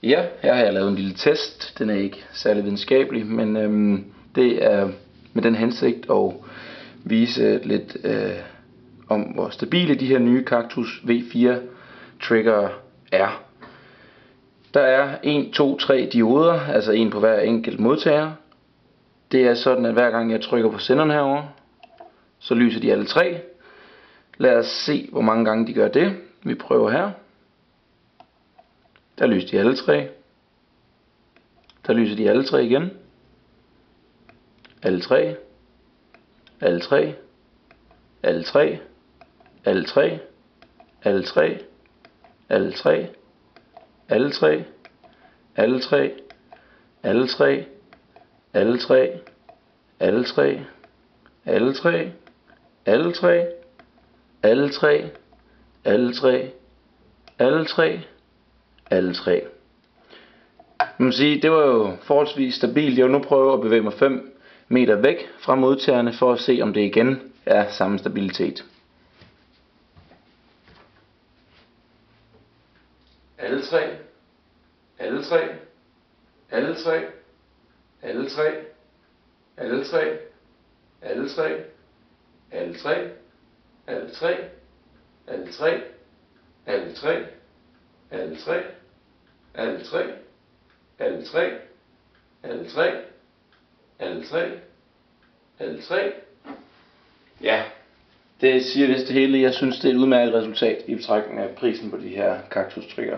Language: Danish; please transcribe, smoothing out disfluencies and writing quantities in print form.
Ja, her har jeg lavet en lille test. Den er ikke særlig videnskabelig, men det er med den hensigt at vise lidt om, hvor stabile de her nye Cactus V4 trigger er. Der er 1, 2, 3 dioder, altså en på hver enkelt modtager. Det er sådan, at hver gang jeg trykker på senderen herover, så lyser de alle tre. Lad os se, hvor mange gange de gør det. Vi prøver her. Der lyser de alle tre. Der lyser de alle tre igen. Alle tre. Alle tre. Alle tre. Alle tre. Alle tre. Alle tre. Alle tre. Alle tre. Alle tre. Alle tre. Alle tre. Alle tre. Alle tre. Alle tre. Alle tre. Alle tre. Alle tre. Man må sige, det var jo forholdsvis stabilt. Jeg vil nu prøve at bevæge mig 5 meter væk fra modtagerne for at se, om det igen er samme stabilitet. Alle tre. Alle tre. Alle tre. Alle tre. Alle tre. Alle tre. Alle tre. Alle tre. Alle tre. Alle tre. Alle tre. Alle tre. Alle tre. Alle tre. Alle tre. Alle tre. Ja, det siger vist det hele. Jeg synes, det er et udmærket resultat i betragtning af prisen på de her Cactus trigger.